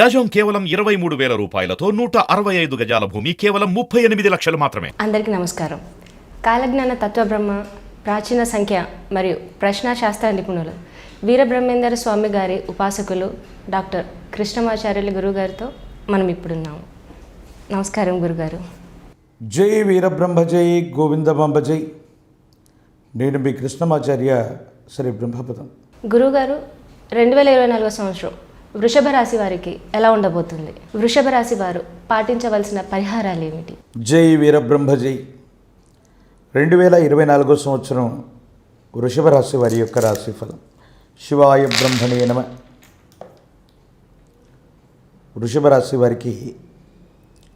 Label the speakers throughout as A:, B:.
A: గజం కేవలం 23,000 రూపాయలతో 165 గజాల భూమి కేవలం 38 లక్షలు మాత్రమే.
B: అందరికీ నమస్కారం. కాలజ్ఞాన తత్వబ్రహ్మ, ప్రాచీన సంఖ్య మరియు ప్రశ్నాశాస్త్ర నిపుణులు వీరబ్రహ్మేందర స్వామి గారి ఉపాసకులు డాక్టర్ కృష్ణమాచార్యులు గురుగారితో మనం ఇప్పుడున్నాము. నమస్కారం గురుగారు.
C: జై వీరబ్రహ్మ జై గోవిందమాంబ జై. నేను మీ కృష్ణమాచార్య శ్రీ బ్రహ్మపదం.
B: గురుగారు, 2024 సంవత్సరం వృషభ రాశి వారికి ఎలా ఉండబోతుంది? వృషభ రాశి వారు పాటించవలసిన పరిహారాలు ఏమిటి?
C: జై వీరబ్రహ్మ జై. 2024 సంవత్సరం వృషభ రాశి వారి యొక్క రాశిఫలం. శివాయ బ్రహ్మణే నమః. వృషభ రాశి వారికి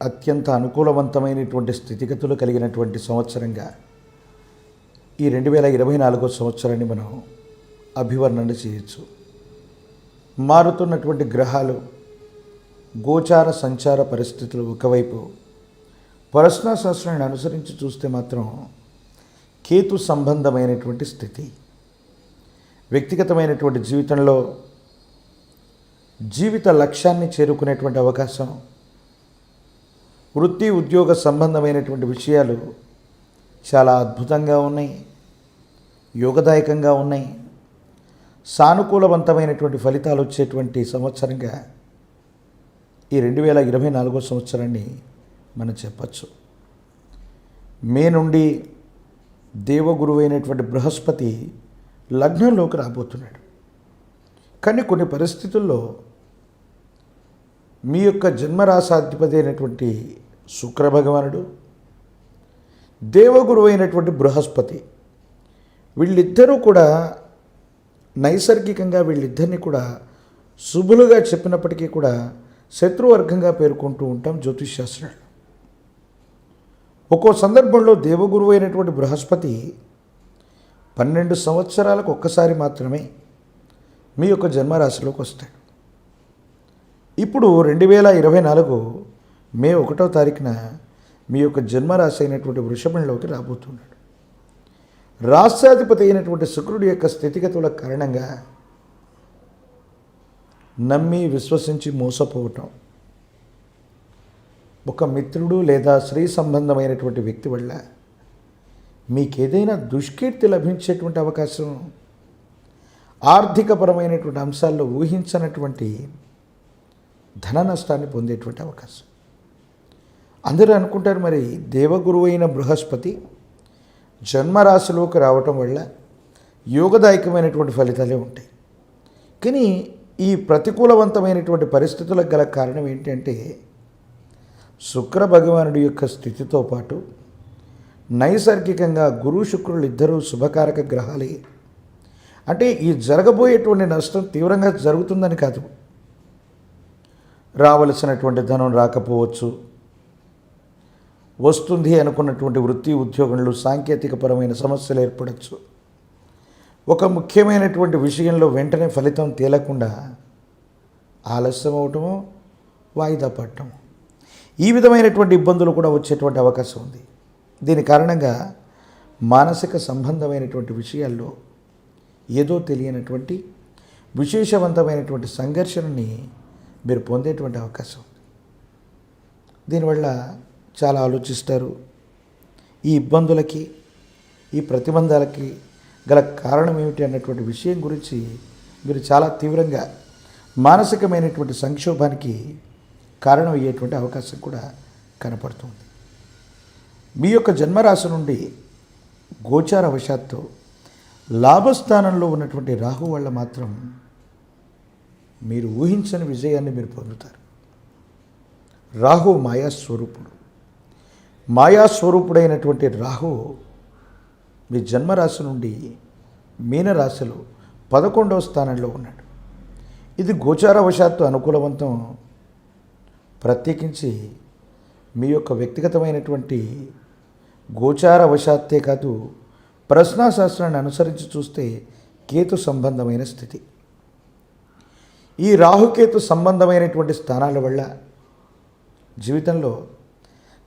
C: అత్యంత అనుకూలవంతమైనటువంటి స్థితిగతులు కలిగినటువంటి సంవత్సరంగా ఈ 2024 సంవత్సరాన్ని మనం అభివర్ణన చేయొచ్చు. మారుతున్నటువంటి గ్రహాలు, గోచార సంచార పరిస్థితులు ఒకవైపు, పరస్నాశాస్త్రాన్ని అనుసరించి చూస్తే మాత్రం కేతు సంబంధమైనటువంటి స్థితి, వ్యక్తిగతమైనటువంటి జీవితంలో జీవిత లక్ష్యాన్ని చేరుకునేటువంటి అవకాశం, వృత్తి ఉద్యోగ సంబంధమైనటువంటి విషయాలు చాలా అద్భుతంగా ఉన్నాయి, యోగదాయకంగా ఉన్నాయి. సానుకూలవంతమైనటువంటి ఫలితాలు వచ్చేటువంటి సంవత్సరంగా ఈ 2024 సంవత్సరాన్ని మనం చెప్పచ్చు. మే నుండి దేవగురువు అయినటువంటి బృహస్పతి లగ్నంలోకి రాబోతున్నాడు. కానీ కొన్ని పరిస్థితుల్లో మీ యొక్క జన్మరాశాధిపతి అయినటువంటి శుక్ర భగవానుడు, దేవగురువు అయినటువంటి బృహస్పతి, వీళ్ళిద్దరూ కూడా నైసర్గికంగా వీళ్ళిద్దరిని కూడా శుభులుగా చెప్పినప్పటికీ కూడా శత్రువర్గంగా పేర్కొంటూ ఉంటాం జ్యోతిష్శాస్త్రాలు. ఒక్కో సందర్భంలో దేవగురువు అయినటువంటి బృహస్పతి 12 సంవత్సరాలకు ఒక్కసారి మాత్రమే మీ యొక్క జన్మరాశిలోకి వస్తాడు. ఇప్పుడు 2024 మే 1వ తారీఖున మీ యొక్క జన్మరాశి అయినటువంటి వృషభంలోకి రాబోతున్నాడు. రాష్ట్రాధిపతి అయినటువంటి శుక్రుడి యొక్క స్థితిగతుల కారణంగా నమ్మి విశ్వసించి మోసపోవటం, ఒక మిత్రుడు లేదా స్త్రీ సంబంధమైనటువంటి వ్యక్తి వల్ల మీకేదైనా దుష్కీర్తి లభించేటువంటి అవకాశం, ఆర్థికపరమైనటువంటి అంశాల్లో ఊహించనటువంటి ధన నష్టాన్ని పొందేటువంటి అవకాశం. అందరూ అనుకుంటారు మరి దేవగురువు అయిన బృహస్పతి జన్మరాశిలోకి రావటం వల్ల యోగదాయకమైనటువంటి ఫలితాలే ఉంటాయి. కానీ ఈ ప్రతికూలవంతమైనటువంటి పరిస్థితులకు గల కారణం ఏంటంటే శుక్ర భగవానుడి యొక్క స్థితితో పాటు నైసర్గికంగా గురు శుక్రులు ఇద్దరూ శుభకారక గ్రహాలే. అంటే ఈ జరగబోయేటువంటి నష్టం తీవ్రంగా జరుగుతుందని కాదు, రావలసినటువంటి ధనం రాకపోవచ్చు, వస్తుంది అనుకున్నటువంటి వృత్తి ఉద్యోగంలో సాంకేతికపరమైన సమస్యలు ఏర్పడవచ్చు, ఒక ముఖ్యమైనటువంటి విషయంలో వెంటనే ఫలితం తేలకుండా ఆలస్యం అవటమో వాయిదా పడటము, ఈ విధమైనటువంటి ఇబ్బందులు కూడా వచ్చేటువంటి అవకాశం ఉంది. దీని కారణంగా మానసిక సంబంధమైనటువంటి విషయాల్లో ఏదో తెలియనటువంటి విశేషవంతమైనటువంటి సంఘర్షణని మీరు పొందేటువంటి అవకాశం ఉంది. దీనివల్ల చాలా ఆలోచిస్తారు. ఈ ఇబ్బందులకి, ఈ ప్రతిబంధాలకి గల కారణం ఏమిటి అన్నటువంటి విషయం గురించి మీరు చాలా తీవ్రంగా మానసికమైనటువంటి సంక్షోభానికి కారణం అయ్యేటువంటి అవకాశం కూడా కనపడుతుంది. మీ యొక్క జన్మరాశి నుండి గోచార వశాత్తు లాభస్థానంలో ఉన్నటువంటి రాహు వల్ల మాత్రం మీరు ఊహించని విజయాన్ని మీరు పొందుతారు. రాహు మాయాస్వరూపుడు. మాయాస్వరూపుడైనటువంటి రాహు మీ జన్మరాశి నుండి మీనరాశిలో 11వ స్థానంలో ఉన్నాడు. ఇది గోచారవశాత్తు అనుకూలవంతం. ప్రత్యేకించి మీ యొక్క వ్యక్తిగతమైనటువంటి గోచారవశాత్తే కాదు, ప్రశ్నాశాస్త్రాన్ని అనుసరించి చూస్తే కేతు సంబంధమైన స్థితి. ఈ రాహుకేతు సంబంధమైనటువంటి స్థానాల వల్ల జీవితంలో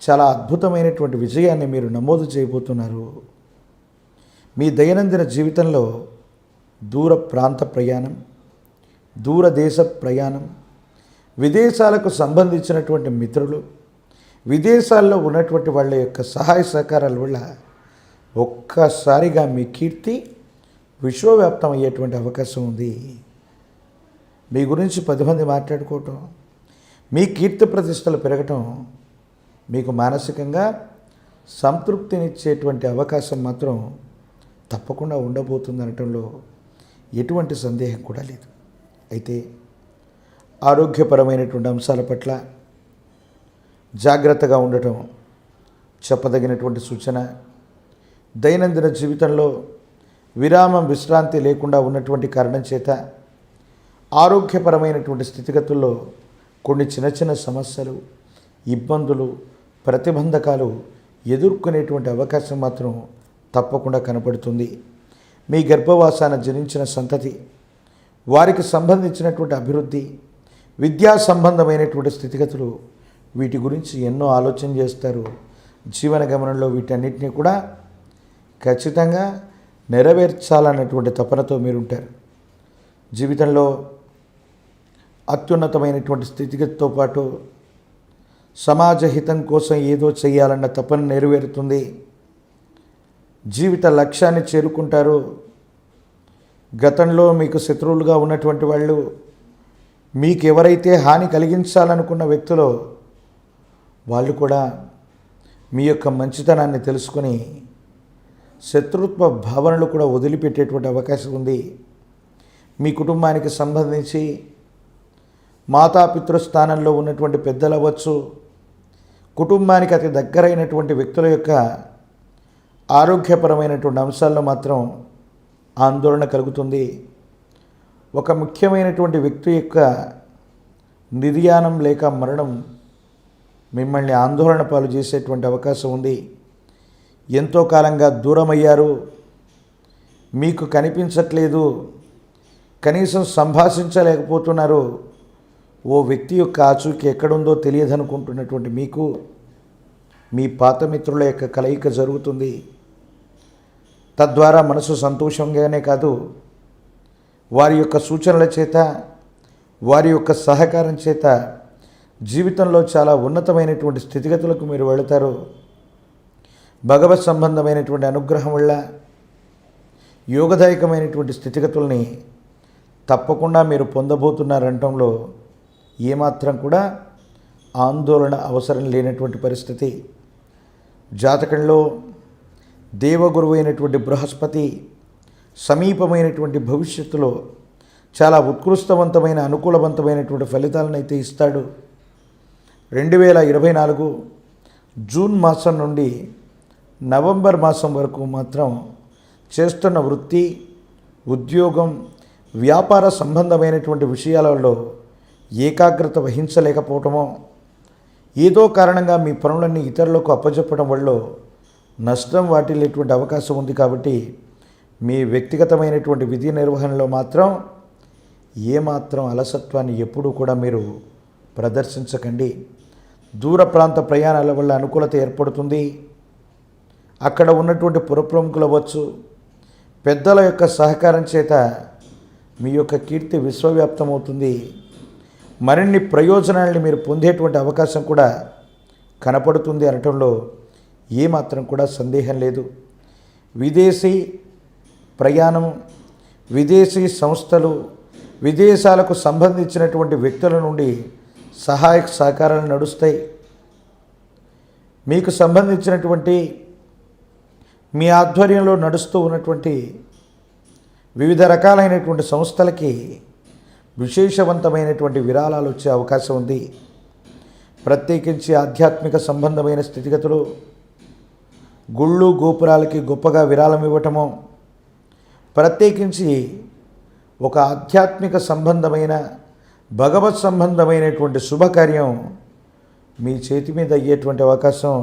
C: చాలా అద్భుతమైనటువంటి విజయాన్ని మీరు నమోదు చేయబోతున్నారు. మీ దైనందిన జీవితంలో దూర ప్రాంత ప్రయాణం, దూరదేశ ప్రయాణం, విదేశాలకు సంబంధించినటువంటి మిత్రులు, విదేశాల్లో ఉన్నటువంటి వాళ్ళ యొక్క సహాయ సహకారాల వల్ల ఒక్కసారిగా మీ కీర్తి విశ్వవ్యాప్తం అయ్యేటువంటి అవకాశం ఉంది. మీ గురించి 10 మంది మాట్లాడుకోవటం, మీ కీర్తి ప్రతిష్టలు పెరగటం మీకు మానసికంగా సంతృప్తినిచ్చేటువంటి అవకాశం మాత్రం తప్పకుండా ఉండబోతుంది అనటంలో ఎటువంటి సందేహం కూడా లేదు. అయితే ఆరోగ్యపరమైనటువంటి అంశాల పట్ల జాగ్రత్తగా ఉండటం చెప్పదగినటువంటి సూచన. దైనందిన జీవితంలో విరామం, విశ్రాంతి లేకుండా ఉన్నటువంటి కారణం చేత ఆరోగ్యపరమైనటువంటి స్థితిగతుల్లో కొన్ని చిన్న చిన్న సమస్యలు, ఇబ్బందులు, ప్రతిబంధకాలు ఎదుర్కొనేటువంటి అవకాశం మాత్రం తప్పకుండా కనపడుతుంది. మీ గర్భవాసాన జనించిన సంతతి, వారికి సంబంధించినటువంటి అభివృద్ధి, విద్యా సంబంధమైనటువంటి స్థితిగతులు, వీటి గురించి ఎన్నో ఆలోచన చేస్తారు. జీవన గమనంలో వీటన్నిటినీ కూడా ఖచ్చితంగా నెరవేర్చాలన్నటువంటి తపనతో మీరుంటారు. జీవితంలో అత్యున్నతమైనటువంటి స్థితిగతితో పాటు సమాజ హితం కోసం ఏదో చేయాలన్న తపన నెరవేరుతుంది. జీవిత లక్ష్యాన్ని చేరుకుంటారు. గతంలో మీకు శత్రువులుగా ఉన్నటువంటి వాళ్ళు, మీకు ఎవరైతే హాని కలిగించాలనుకున్న వ్యక్తులు, వాళ్ళు కూడా మీ యొక్క మంచితనాన్ని తెలుసుకొని శత్రుత్వ భావనలు కూడా వదిలిపెట్టేటువంటి అవకాశం ఉంది. మీ కుటుంబానికి సంబంధించి మాతాపితృ స్థానంలో ఉన్నటువంటి పెద్దలు అవ్వచ్చు, కుటుంబానికి అతి దగ్గరైనటువంటి వ్యక్తుల యొక్క ఆరోగ్యపరమైనటువంటి అంశాల్లో మాత్రం ఆందోళన కలుగుతుంది. ఒక ముఖ్యమైనటువంటి వ్యక్తి యొక్క నిర్యాణం లేక మరణం మిమ్మల్ని ఆందోళన పాలు చేసేటువంటి అవకాశం ఉంది. ఎంతో కాలంగా దూరమయ్యారు, మీకు కనిపించట్లేదు, కనీసం సంభాషించలేకపోతున్నారు. ఓ వ్యక్తి యొక్క ఆచూకీ ఎక్కడుందో తెలియదనుకుంటున్నటువంటి మీకు మీ పాత మిత్రుల యొక్క కలయిక జరుగుతుంది. తద్వారా మనసు సంతోషంగానే కాదు, వారి యొక్క సూచనల చేత, వారి యొక్క సహకారం చేత జీవితంలో చాలా ఉన్నతమైనటువంటి స్థితిగతులకు మీరు వెళతారు. భగవత్ సంబంధమైనటువంటి అనుగ్రహం వల్ల యోగదాయకమైనటువంటి స్థితిగతుల్ని తప్పకుండా మీరు పొందబోతున్నారంటంలో ఏమాత్రం కూడా ఆందోళన అవసరం లేనటువంటి పరిస్థితి. జాతకంలో దేవగురువు అయినటువంటి బృహస్పతి సమీపమైనటువంటి భవిష్యత్తులో చాలా ఉత్కృష్టవంతమైన, అనుకూలవంతమైనటువంటి ఫలితాలను అయితే ఇస్తాడు. 2024 జూన్ మాసం నుండి నవంబర్ మాసం వరకు మాత్రం చేస్తున్న వృత్తి, ఉద్యోగం, వ్యాపార సంబంధమైనటువంటి విషయాలలో ఏకాగ్రత వహించలేకపోవటమో, ఏదో కారణంగా మీ పనులన్నీ ఇతరులకు అప్పజెప్పడం వల్ల నష్టం వాటిల్లేటువంటి అవకాశం ఉంది. కాబట్టి మీ వ్యక్తిగతమైనటువంటి విధి నిర్వహణలో మాత్రం ఏమాత్రం అలసత్వాన్ని ఎప్పుడూ కూడా మీరు ప్రదర్శించకండి. దూర ప్రాంత ప్రయాణాల వల్ల అనుకూలత ఏర్పడుతుంది. అక్కడ ఉన్నటువంటి పురప్రముఖులు అవ్వచ్చు, పెద్దల యొక్క సహకారం చేత మీ యొక్క కీర్తి విశ్వవ్యాప్తమవుతుంది. మరిన్ని ప్రయోజనాలని మీరు పొందేటువంటి అవకాశం కూడా కనపడుతుంది అనటంలో ఏమాత్రం కూడా సందేహం లేదు. విదేశీ ప్రయాణం, విదేశీ సంస్థలు, విదేశాలకు సంబంధించినటువంటి వ్యక్తుల నుండి సహాయక సహకారాలు నడుస్తాయి. మీకు సంబంధించినటువంటి మీ ఆధ్వర్యంలో నడుస్తూ ఉన్నటువంటి వివిధ రకాలైనటువంటి సంస్థలకి విశేషవంతమైనటువంటి విరాళాలు వచ్చే అవకాశం ఉంది. ప్రత్యేకించి ఆధ్యాత్మిక సంబంధమైన స్థితిగతులు, గుళ్ళు గోపురాలకి గొప్పగా విరాళం ఇవ్వటము, ప్రత్యేకించి ఒక ఆధ్యాత్మిక సంబంధమైన, భగవత్ సంబంధమైనటువంటి శుభకార్యం మీ చేతి మీద అయ్యేటువంటి అవకాశం,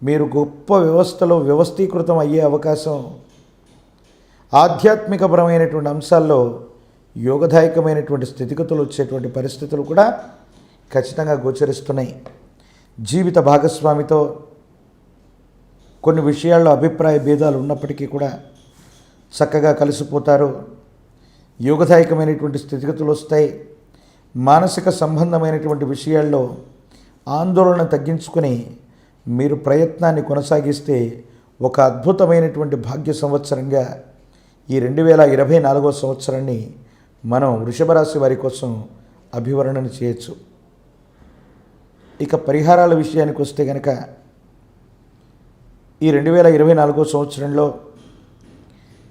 C: మీరు గొప్ప వ్యవస్థలో వ్యవస్థీకృతం అయ్యే అవకాశం, ఆధ్యాత్మికపరమైనటువంటి అంశాల్లో యోగదాయకమైనటువంటి స్థితిగతులు వచ్చేటువంటి పరిస్థితులు కూడా ఖచ్చితంగా గోచరిస్తున్నాయి. జీవిత భాగస్వామితో కొన్ని విషయాల్లో అభిప్రాయ భేదాలు ఉన్నప్పటికీ కూడా చక్కగా కలిసిపోతారు. యోగదాయకమైనటువంటి స్థితిగతులు వస్తాయి. మానసిక సంబంధమైనటువంటి విషయాల్లో ఆందోళన తగ్గించుకొని మీరు ప్రయత్నాన్ని కొనసాగిస్తే ఒక అద్భుతమైనటువంటి భాగ్య సంవత్సరంగా ఈ 2024వ సంవత్సరాన్ని మనం వృషభ రాశి వారి కోసం అభివర్ణన చేయొచ్చు. ఇక పరిహారాల విషయానికి వస్తే కనుక ఈ 2024వ సంవత్సరంలో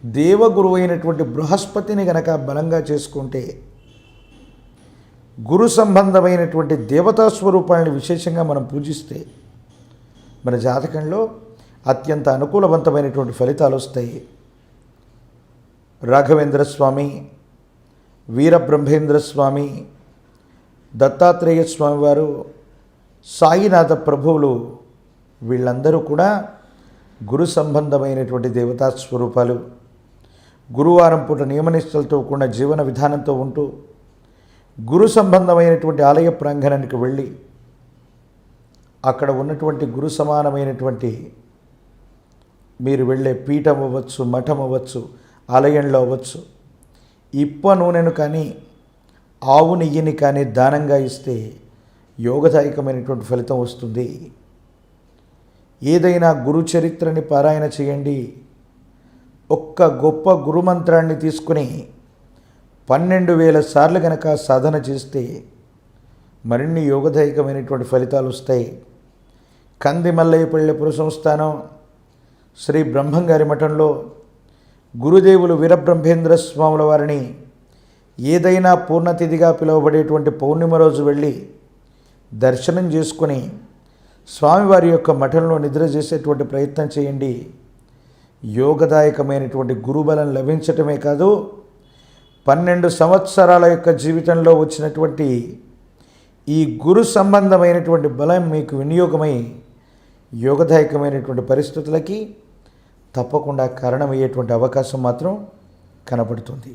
C: దేవగురువు అయినటువంటి బృహస్పతిని గనక బలంగా చేసుకుంటే, గురు సంబంధమైనటువంటి దేవతా స్వరూపాలను విశేషంగా మనం పూజిస్తే మన జాతకంలో అత్యంత అనుకూలవంతమైనటువంటి ఫలితాలు వస్తాయి. రాఘవేంద్ర స్వామి, వీరబ్రహ్మేంద్ర స్వామి, దత్తాత్రేయ స్వామివారు, సాయినాథ ప్రభువులు వీళ్ళందరూ కూడా గురు సంబంధమైనటువంటి దేవతా స్వరూపాలు. గురువారం పూట నియమనిష్టలతో కూడిన జీవన విధానంతో ఉంటూ గురు సంబంధమైనటువంటి ఆలయ ప్రాంగణానికి వెళ్ళి అక్కడ ఉన్నటువంటి గురు సమానమైనటువంటి మీరు వెళ్ళే పీఠం అవ్వచ్చు, మఠం అవ్వచ్చు, ఆలయంలో అవ్వచ్చు, ఇప్ప నూనెను కానీ ఆవు నెయ్యిని కానీ దానంగా ఇస్తే యోగదాయకమైనటువంటి ఫలితం వస్తుంది. ఏదైనా గురు చరిత్రని పారాయణ చేయండి. ఒక్క గొప్ప గురుమంత్రాన్ని తీసుకుని 12,000 సార్లు గనక సాధన చేస్తే మరిన్ని యోగదాయకమైనటువంటి ఫలితాలు వస్తాయి. కంది మల్లయ్యపల్లెపుర సంస్థానం శ్రీ బ్రహ్మంగారి మఠంలో గురుదేవులు వీరబ్రహ్మేంద్ర స్వాముల వారిని ఏదైనా పూర్ణతిథిగా పిలువబడేటువంటి పౌర్ణిమ రోజు వెళ్ళి దర్శనం చేసుకొని స్వామివారి యొక్క మఠంలో నిద్ర చేసేటువంటి ప్రయత్నం చేయండి. యోగదాయకమైనటువంటి గురుబలం లభించటమే కాదు, 12 సంవత్సరాల యొక్క జీవితంలో వచ్చినటువంటి ఈ గురు సంబంధమైనటువంటి బలం మీకు వినియోగమై యోగదాయకమైనటువంటి పరిస్థితులకి తప్పకుండా కారణమయ్యేటువంటి అవకాశం మాత్రం కనబడుతుంది.